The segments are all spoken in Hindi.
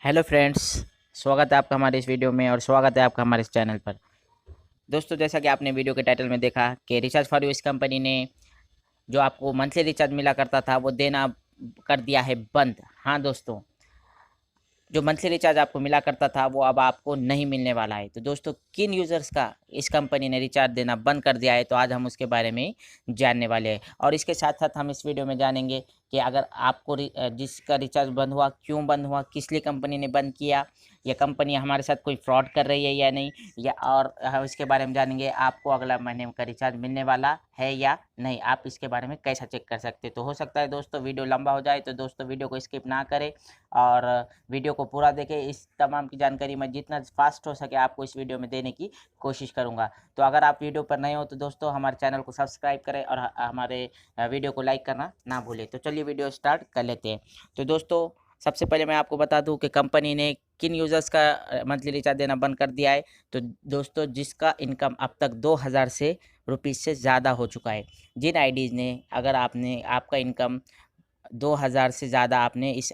हेलो फ्रेंड्स, स्वागत है आपका हमारे इस वीडियो में और स्वागत है आपका हमारे इस चैनल पर। दोस्तों, जैसा कि आपने वीडियो के टाइटल में देखा कि रिचार्ज फॉर यू इस कंपनी ने जो आपको मंथली रिचार्ज मिला करता था वो देना कर दिया है बंद। हाँ दोस्तों, जो मंथली रिचार्ज आपको मिला करता था वो अब आपको नहीं मिलने वाला है। तो दोस्तों, किन यूज़र्स का इस कंपनी ने रिचार्ज देना बंद कर दिया है, तो आज हम उसके बारे में जानने वाले हैं। और इसके साथ साथ हम इस वीडियो में जानेंगे कि अगर आपको जिसका रिचार्ज बंद हुआ, क्यों बंद हुआ, किस लिए कंपनी ने बंद किया, या कंपनी हमारे साथ कोई फ्रॉड कर रही है या नहीं, या और हम इसके बारे में जानेंगे आपको अगला महीने का रिचार्ज मिलने वाला है या नहीं, आप इसके बारे में कैसा चेक कर सकते हैं। तो हो सकता है दोस्तों वीडियो लंबा हो जाए, तो दोस्तों वीडियो को स्किप ना करें और वीडियो को पूरा देखें। इस तमाम की जानकारी मैं जितना फास्ट हो सके आपको इस वीडियो में देने की कोशिश करूंगा। तो अगर आप वीडियो पर नए हो तो दोस्तों हमारे चैनल को सब्सक्राइब करें और हमारे वीडियो को लाइक करना ना भूलें। तो चलिए वीडियो स्टार्ट कर लेते हैं। तो दोस्तों, सबसे पहले मैं आपको बता दूं कि कंपनी ने किन यूज़र्स का मंथली रिचार्ज देना बंद कर दिया है। तो दोस्तों, जिसका इनकम अब तक 2000 से रुपीज़ से ज़्यादा हो चुका है, जिन आईडीज़ ने अगर आपका इनकम 2000 से ज़्यादा आपने इस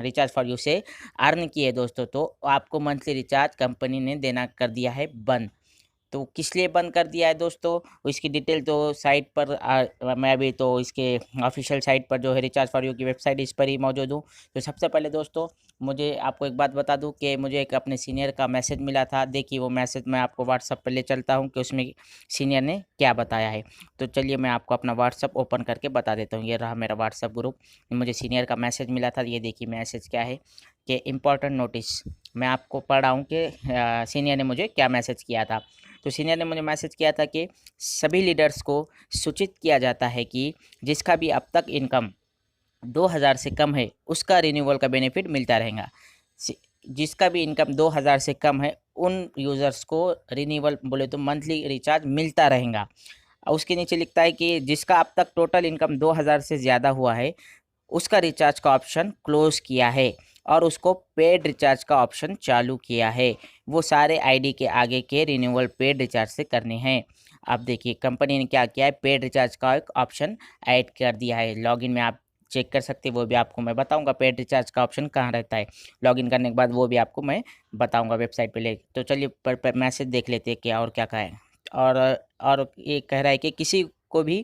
रिचार्ज फॉर यू से अर्न किए दोस्तों, तो आपको मंथली रिचार्ज कंपनी ने देना कर दिया है बंद। तो किस लिए बंद कर दिया है दोस्तों, इसकी डिटेल तो साइट पर मैं अभी तो इसके ऑफिशियल साइट पर जो है रिचार्ज फॉर यू की वेबसाइट, इस पर ही मौजूद हूँ। तो सबसे पहले दोस्तों, मुझे आपको एक बात बता दूं कि मुझे एक अपने सीनियर का मैसेज मिला था। देखिए वो मैसेज मैं आपको व्हाट्सअप पर ले चलता हूँ कि उसमें सीनियर ने क्या बताया है। तो चलिए मैं आपको अपना व्हाट्सअप ओपन करके बता देता हूँ। ये रहा मेरा व्हाट्सअप ग्रुप, मुझे सीनियर का मैसेज मिला था। ये देखिए मैसेज क्या है कि इम्पोर्टेंट नोटिस। मैं आपको पढ़ रहा हूँ कि सीनियर ने मुझे क्या मैसेज किया था। तो सीनियर ने मुझे मैसेज किया था कि सभी लीडर्स को सूचित किया जाता है कि जिसका भी अब तक इनकम 2000 से कम है उसका रिन्यूअल का बेनिफिट मिलता रहेगा। जिसका भी इनकम 2000 से कम है उन यूज़र्स को रिन्यूअल बोले तो मंथली रिचार्ज मिलता रहेगा। और उसके नीचे लिखता है कि जिसका अब तक टोटल इनकम 2000 से ज़्यादा हुआ है उसका रिचार्ज का ऑप्शन क्लोज किया है और उसको पेड रिचार्ज का ऑप्शन चालू किया है। वो सारे आईडी के आगे के रिन्यूअल पेड रिचार्ज से करने हैं। अब देखिए कंपनी ने क्या किया है, पेड रिचार्ज का एक ऑप्शन ऐड कर दिया है। लॉगिन में आप चेक कर सकते हैं, वो भी आपको मैं बताऊंगा पेड रिचार्ज का ऑप्शन कहाँ रहता है। लॉगिन करने के बाद वो भी आपको मैं बताऊंगा वेबसाइट पे ले। तो चलिए पर मैसेज देख लेते हैं क्या और क्या कहा है। और और ये कह रहा है कि किसी को भी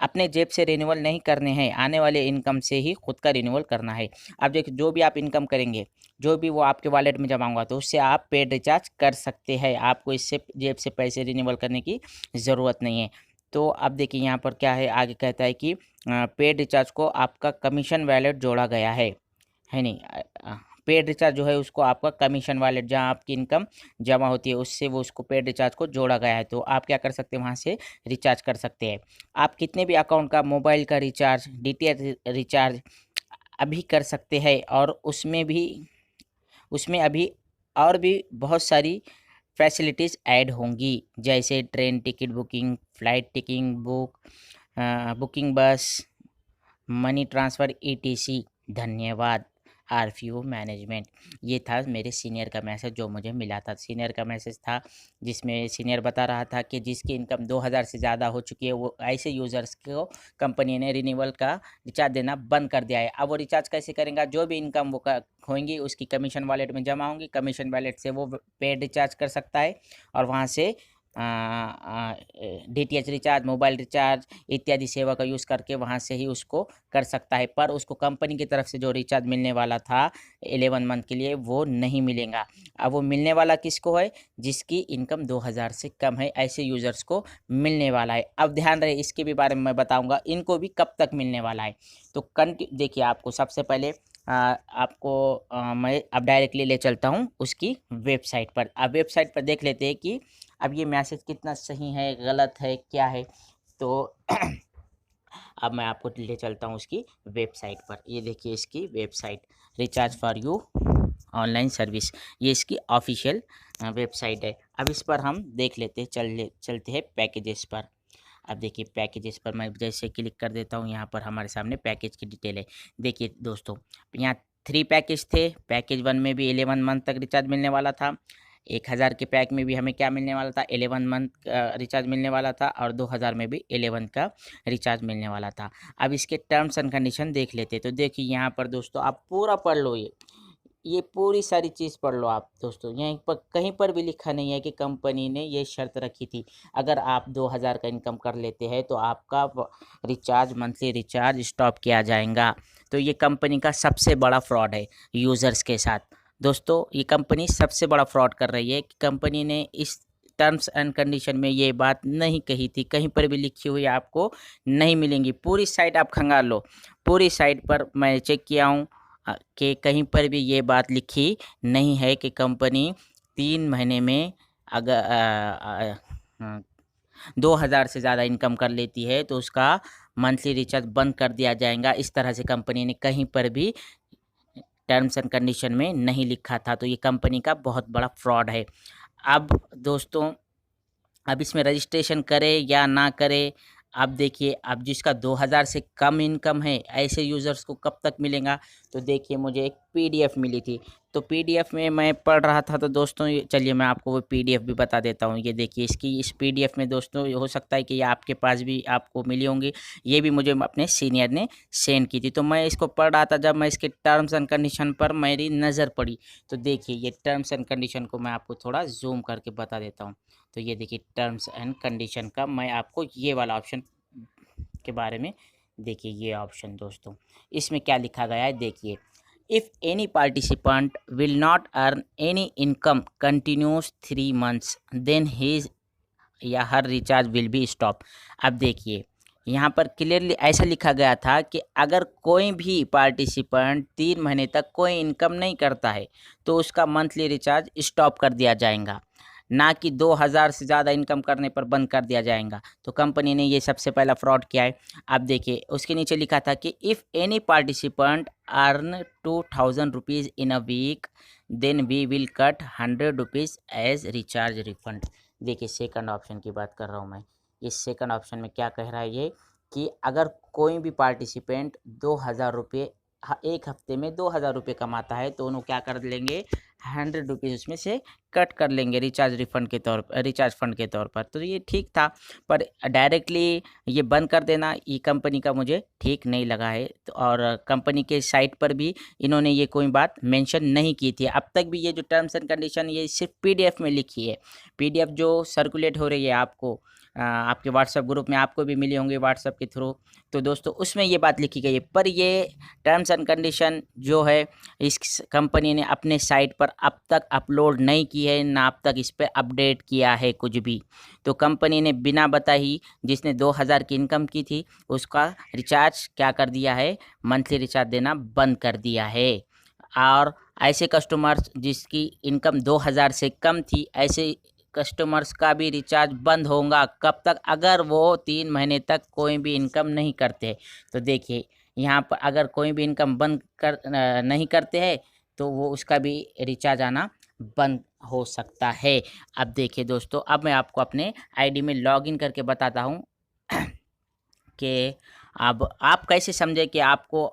अपने जेब से रिन्यूअल नहीं करने हैं, आने वाले इनकम से ही खुद का रिन्यूअल करना है। अब देखिए जो भी आप इनकम करेंगे, जो भी वो आपके वॉलेट में जमा होगा, तो उससे आप पेड रिचार्ज कर सकते हैं। आपको इससे जेब से पैसे रिन्यूअल करने की ज़रूरत नहीं है। तो अब देखिए यहाँ पर क्या है, आगे कहता है कि पेड रिचार्ज को आपका कमीशन वॉलेट जोड़ा गया है नहीं। पेड रिचार्ज जो है उसको आपका कमीशन वॉलेट जहाँ आपकी इनकम जमा होती है उससे वो उसको पेड रिचार्ज को जोड़ा गया है। तो आप क्या कर सकते हैं, वहाँ से रिचार्ज कर सकते हैं। आप कितने भी अकाउंट का मोबाइल का रिचार्ज, डीटीएच रिचार्ज अभी कर सकते हैं। और उसमें अभी और भी बहुत सारी फैसिलिटीज़ ऐड होंगी, जैसे train ticket booking, flight ticket booking, बस मनी ट्रांसफ़र ईटीसी। धन्यवाद आरपीओ मैनेजमेंट। ये था मेरे सीनियर का मैसेज जो मुझे मिला था। सीनियर का मैसेज था जिसमें सीनियर बता रहा था कि जिसकी इनकम 2000 से ज़्यादा हो चुकी है वो ऐसे यूज़र्स को कंपनी ने रिन्यूअल का रिचार्ज देना बंद कर दिया है। अब वो रिचार्ज कैसे करेंगे, जो भी इनकम वो होंगी उसकी कमीशन वॉलेट में जमा होंगी, कमीशन वॉलेट से वो पेड रिचार्ज कर सकता है और वहाँ से डीटीएच रिचार्ज, मोबाइल रिचार्ज इत्यादि सेवा का यूज़ करके वहाँ से ही उसको कर सकता है। पर उसको कंपनी की तरफ से जो रिचार्ज मिलने वाला था 11 मंथ के लिए वो नहीं मिलेगा। अब वो मिलने वाला किसको है, जिसकी इनकम 2000 से कम है, ऐसे यूज़र्स को मिलने वाला है। अब ध्यान रहे इसके भी बारे में मैं बताऊँगा इनको भी कब तक मिलने वाला है। तो देखिए आपको सबसे पहले मैं अब डायरेक्टली ले चलता हूँ उसकी वेबसाइट पर। अब वेबसाइट पर देख लेते हैं कि अब ये मैसेज कितना सही है, गलत है, क्या है। तो अब मैं आपको ले चलता हूँ उसकी वेबसाइट पर। ये देखिए इसकी website, recharge for you online service, ये इसकी ऑफिशियल वेबसाइट है। अब इस पर हम देख लेते हैं, चलते हैं पैकेजेस पर। अब देखिए पैकेजेस पर मैं जैसे क्लिक कर देता हूँ, यहाँ पर हमारे सामने पैकेज की डिटेल है। देखिए दोस्तों, यहाँ 3 पैकेज थे। पैकेज 1 में भी 11 मंथ तक रिचार्ज मिलने वाला था। 1000 के पैक में भी हमें क्या मिलने वाला था, 11 मंथ का रिचार्ज मिलने वाला था और 2000 में भी 11 का रिचार्ज मिलने वाला था। अब इसके टर्म्स एंड कंडीशन देख लेते। तो देखिए यहाँ पर दोस्तों आप पूरा पढ़ लो, ये ये पूरी सारी चीज़ पढ़ लो आप दोस्तों। यहीं पर कहीं पर भी लिखा नहीं है कि कंपनी ने ये शर्त रखी थी, अगर आप 2000 का इनकम कर लेते हैं तो आपका रिचार्ज, मंथली रिचार्ज स्टॉप किया जाएगा। तो ये कंपनी का सबसे बड़ा फ्रॉड है यूज़र्स के साथ। दोस्तों ये कंपनी सबसे बड़ा फ्रॉड कर रही है कि कंपनी ने इस टर्म्स एंड कंडीशन में ये बात नहीं कही थी, कहीं पर भी लिखी हुई आपको नहीं मिलेंगी। पूरी साइट आप खंगाल लो, पूरी साइट पर मैं चेक किया हूँ कि कहीं पर भी ये बात लिखी नहीं है कि कंपनी 3 महीने में अगर 2000 से ज़्यादा इनकम कर लेती है तो उसका मंथली रिचार्ज बंद कर दिया जाएगा। इस तरह से कंपनी ने कहीं पर भी टर्म्स एंड कंडीशन में नहीं लिखा था। तो ये कंपनी का बहुत बड़ा फ्रॉड है। अब दोस्तों, अब इसमें रजिस्ट्रेशन करें या ना करें, अब देखिए, अब जिसका 2000 से कम इनकम है ऐसे यूज़र्स को कब तक मिलेगा। तो देखिए मुझे एक पीडीएफ मिली थी, तो पीडीएफ में मैं पढ़ रहा था। तो दोस्तों चलिए मैं आपको वो पीडीएफ भी बता देता हूँ। ये देखिए, इस पीडीएफ में दोस्तों हो सकता है कि ये आपके पास भी आपको मिली होंगी। ये भी मुझे अपने सीनियर ने सेंड की थी, तो मैं इसको पढ़ रहा था। जब मैं इसके टर्म्स एंड कंडीशन पर मेरी नज़र पड़ी तो देखिए ये टर्म्स एंड कंडीशन को मैं आपको थोड़ा जूम करके बता देता हूँ। तो ये देखिए टर्म्स एंड कंडीशन का मैं आपको ये वाला ऑप्शन के बारे में, देखिए ये ऑप्शन दोस्तों, इसमें क्या लिखा गया है देखिए। If any participant will not earn any income continuous 3 months then his या her recharge will be stop. अब देखिए यहाँ पर क्लियरली ऐसा लिखा गया था कि अगर कोई भी पार्टिसिपेंट 3 महीने तक कोई इनकम नहीं करता है तो उसका मंथली रिचार्ज स्टॉप कर दिया जाएगा, ना कि 2000 से ज़्यादा इनकम करने पर बंद कर दिया जाएगा। तो कंपनी ने ये सबसे पहला फ्रॉड किया है। अब देखिए उसके नीचे लिखा था कि if any participant earn 2000 rupees in a week then we will cut 100 rupees as recharge refund. देखिए सेकंड ऑप्शन की बात कर रहा हूँ मैं। इस सेकंड ऑप्शन में क्या कह रहा है ये कि अगर कोई भी पार्टिसिपेंट 2000 रुपये एक हफ्ते में 2000 रुपये कमाता है तो उन्होंने क्या कर लेंगे, 100 रुपीज़ उसमें से कट कर लेंगे रिचार्ज रिफंड के तौर पर, रिचार्ज फंड के तौर पर। तो ये ठीक था, पर डायरेक्टली ये बंद कर देना ये कंपनी का मुझे ठीक नहीं लगा है। तो और कंपनी के साइट पर भी इन्होंने ये कोई बात मेंशन नहीं की थी। अब तक भी ये जो टर्म्स एंड कंडीशन ये सिर्फ पीडीएफ में लिखी है। पीडीएफ जो सर्कुलेट हो रही है आपको आपके व्हाट्सएप ग्रुप में, आपको भी मिले होंगे व्हाट्सएप के थ्रू। तो दोस्तों उसमें ये बात लिखी गई है, पर ये टर्म्स एंड कंडीशन जो है इस कंपनी ने अपने साइट पर अब तक अपलोड नहीं की है, ना अब तक इस पर अपडेट किया है कुछ भी। तो कंपनी ने बिना बताए ही जिसने 2000 की इनकम की थी उसका रिचार्ज क्या कर दिया है, मंथली रिचार्ज देना बंद कर दिया है। और ऐसे कस्टमर्स जिसकी इनकम 2000 से कम थी, ऐसे कस्टमर्स का भी रिचार्ज बंद होगा। कब तक, अगर वो 3 महीने तक कोई भी इनकम नहीं करते। तो देखिए यहाँ पर अगर कोई भी इनकम बंद कर नहीं करते हैं तो वो उसका भी रिचार्ज आना बंद हो सकता है। अब देखिए दोस्तों, अब मैं आपको अपने आईडी में लॉगिन करके बताता हूँ कि अब आप कैसे समझे कि आपको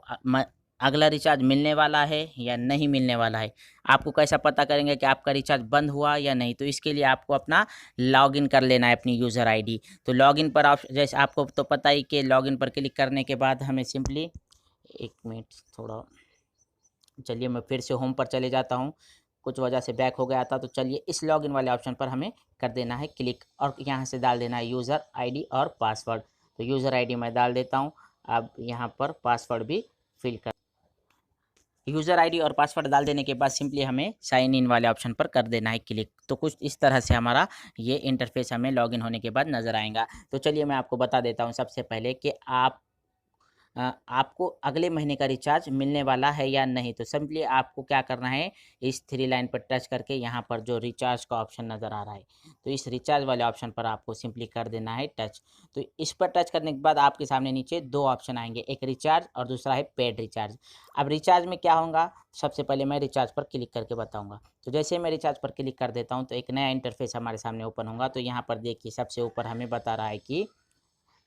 अगला रिचार्ज मिलने वाला है या नहीं मिलने वाला है। आपको कैसा पता करेंगे कि आपका रिचार्ज बंद हुआ या नहीं। तो इसके लिए आपको अपना लॉगिन कर लेना है अपनी यूज़र आईडी। तो लॉगिन पर आप, जैसे आपको तो पता ही कि लॉगिन पर क्लिक करने के बाद हमें सिंपली, एक मिनट थोड़ा, चलिए मैं फिर से होम पर चले जाता हूँ, कुछ वजह से बैक हो गया था। तो चलिए इस लॉगिन वाले ऑप्शन पर हमें कर देना है क्लिक और यहाँ से डाल देना है यूज़र आईडी और पासवर्ड। तो यूज़र आईडी मैं डाल देता हूँ। अब यहाँ पर पासवर्ड भी फिल कर, यूज़र आईडी और पासवर्ड डाल देने के बाद सिंपली हमें साइन इन वाले ऑप्शन पर कर देना है क्लिक। तो कुछ इस तरह से हमारा ये इंटरफेस हमें लॉगिन होने के बाद नज़र आएगा। तो चलिए मैं आपको बता देता हूँ सबसे पहले कि आपको अगले महीने का रिचार्ज मिलने वाला है या नहीं। तो सिंपली आपको क्या करना है, इस 3 लाइन पर टच करके यहाँ पर जो रिचार्ज का ऑप्शन नज़र आ रहा है तो इस रिचार्ज वाले ऑप्शन पर आपको सिंपली कर देना है टच। तो इस पर टच करने के बाद आपके सामने नीचे 2 ऑप्शन आएंगे, एक रिचार्ज और दूसरा है पेड रिचार्ज। अब रिचार्ज में क्या होगा, सबसे पहले मैं रिचार्ज पर क्लिक करके बताऊँगा। तो जैसे मैं रिचार्ज पर क्लिक कर देता हूँ तो एक नया इंटरफेस हमारे सामने ओपन होगा। तो यहाँ पर देखिए सबसे ऊपर हमें बता रहा है कि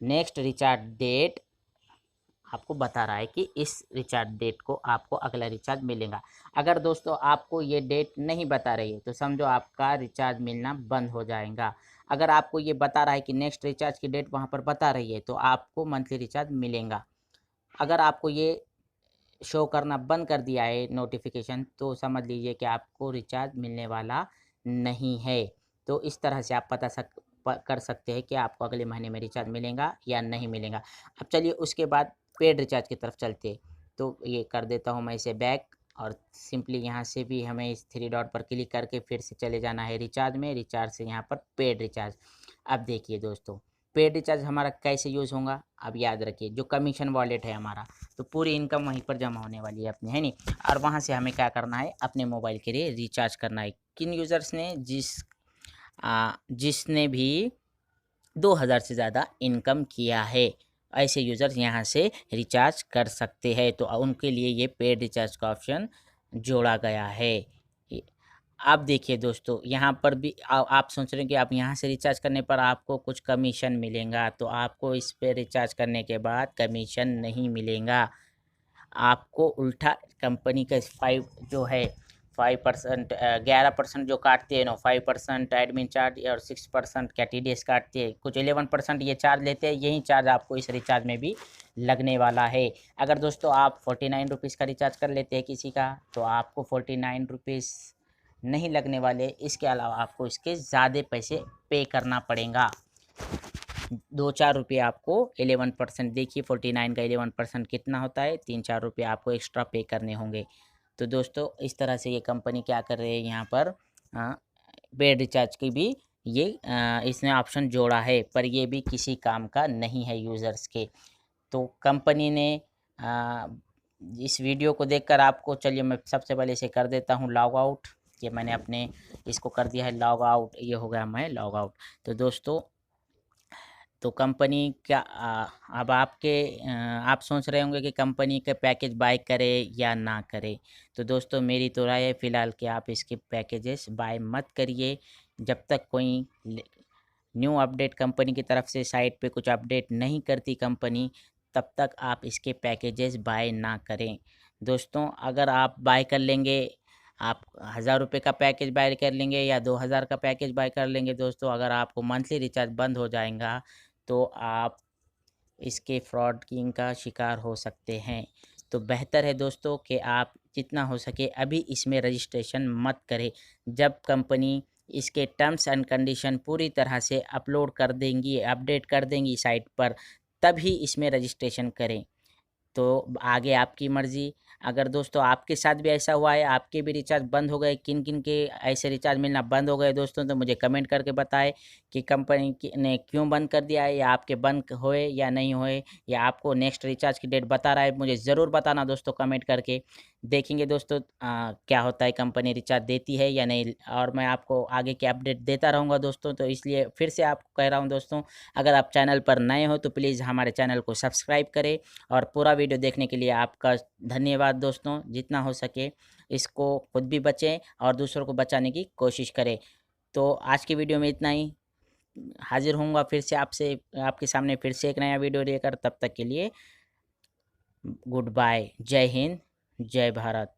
नेक्स्ट रिचार्ज डेट, आपको बता रहा है कि इस रिचार्ज डेट को आपको अगला रिचार्ज मिलेगा। अगर दोस्तों आपको ये डेट नहीं बता रही है तो समझो आपका रिचार्ज मिलना बंद हो जाएगा। अगर आपको ये बता रहा है कि नेक्स्ट रिचार्ज की डेट वहाँ पर बता रही है तो आपको मंथली रिचार्ज मिलेगा। अगर आपको ये शो करना बंद कर दिया है नोटिफिकेशन, तो समझ लीजिए कि आपको रिचार्ज मिलने वाला नहीं है। तो इस तरह से आप कर सकते हैं कि आपको अगले महीने में रिचार्ज मिलेगा या नहीं मिलेगा। अब चलिए उसके बाद पेड रिचार्ज की तरफ चलते हैं। तो ये कर देता हूँ मैं इसे बैक, और सिंपली यहाँ से भी हमें इस 3 डॉट पर क्लिक करके फिर से चले जाना है रिचार्ज में। रिचार्ज से यहाँ पर पेड रिचार्ज। अब देखिए दोस्तों, पेड रिचार्ज हमारा कैसे यूज़ होगा, अब याद रखिए, जो कमीशन वॉलेट है हमारा, तो पूरी इनकम वहीं पर जमा होने वाली है अपनी, है नहीं। और वहाँ से हमें क्या करना है, अपने मोबाइल के लिए रिचार्ज करना है। किन यूज़र्स ने, जिसने भी 2000 से ज़्यादा इनकम किया है, ऐसे यूज़र्स यहाँ से रिचार्ज कर सकते हैं। तो उनके लिए ये पेड रिचार्ज का ऑप्शन जोड़ा गया है। अब देखिए दोस्तों, यहाँ पर भी आप सोच रहे हैं कि आप यहाँ से रिचार्ज करने पर आपको कुछ कमीशन मिलेगा, तो आपको इस पे रिचार्ज करने के बाद कमीशन नहीं मिलेगा। आपको उल्टा कंपनी का 5% 11% जो काटते हैं ना, 5% एडमिन चार्ज और 6% क्या TDS काटते हैं, कुछ 11% ये चार्ज लेते हैं। यही चार्ज आपको इस रिचार्ज में भी लगने वाला है। अगर दोस्तों आप 49 रुपीज़ का रिचार्ज कर लेते हैं किसी का, तो आपको 49 रुपीज़ नहीं लगने वाले, इसके अलावा आपको इसके ज़्यादा पैसे पे करना पड़ेगा। 2-4 रुपये आपको 11%, देखिए 49 का 11% कितना होता है, 3-4 रुपये आपको एक्स्ट्रा पे करने होंगे। तो दोस्तों इस तरह से ये कंपनी क्या कर रही है यहाँ पर, पेड रिचार्ज की भी ये इसने ऑप्शन जोड़ा है, पर ये भी किसी काम का नहीं है यूज़र्स के। तो कंपनी ने इस वीडियो को देखकर आपको, चलिए मैं सबसे पहले इसे कर देता हूँ लॉग आउट। ये मैंने अपने इसको कर दिया है लॉग आउट, ये हो गया मैं लॉग आउट। तो दोस्तों, तो कंपनी क्या अब आप सोच रहे होंगे कि कंपनी के पैकेज बाय करें या ना करें। तो दोस्तों मेरी तो राय है फ़िलहाल कि आप इसके पैकेजेस बाय मत करिए। जब तक कोई न्यू अपडेट कंपनी की तरफ से साइट पे कुछ अपडेट नहीं करती कंपनी, तब तक आप इसके पैकेजेस बाय ना करें। दोस्तों अगर आप बाय कर लेंगे, आप 1000 रुपये का पैकेज बाय कर लेंगे या 2000 का पैकेज बाय कर लेंगे दोस्तों, अगर आपको मंथली रिचार्ज बंद हो जाएगा, तो आप इसके फ्रॉड किंग का शिकार हो सकते हैं। तो बेहतर है दोस्तों कि आप जितना हो सके अभी इसमें रजिस्ट्रेशन मत करें। जब कंपनी इसके टर्म्स एंड कंडीशन पूरी तरह से अपलोड कर देंगी, अपडेट कर देंगी साइट पर, तभी इसमें रजिस्ट्रेशन करें। तो आगे आपकी मर्ज़ी। अगर दोस्तों आपके साथ भी ऐसा हुआ है, आपके भी रिचार्ज बंद हो गए, किन किन के ऐसे रिचार्ज मिलना बंद हो गए दोस्तों, तो मुझे कमेंट करके बताएं कि कंपनी ने क्यों बंद कर दिया है, या आपके बंद होए या नहीं होए, या आपको नेक्स्ट रिचार्ज की डेट बता रहा है, मुझे ज़रूर बताना दोस्तों कमेंट करके। देखेंगे दोस्तों क्या होता है, कंपनी रिचार्ज देती है या नहीं, और मैं आपको आगे के अपडेट देता रहूँगा दोस्तों। तो इसलिए फिर से आपको कह रहा हूँ दोस्तों, अगर आप चैनल पर नए हो तो प्लीज़ हमारे चैनल को सब्सक्राइब करें, और पूरा वीडियो देखने के लिए आपका धन्यवाद दोस्तों। जितना हो सके इसको खुद भी बचें और दूसरों को बचाने की कोशिश करें। तो आज की वीडियो में इतना ही। हाजिर होऊंगा फिर से आपके सामने फिर से एक नया वीडियो लेकर। तब तक के लिए गुड बाय। जय हिंद, जय भारत।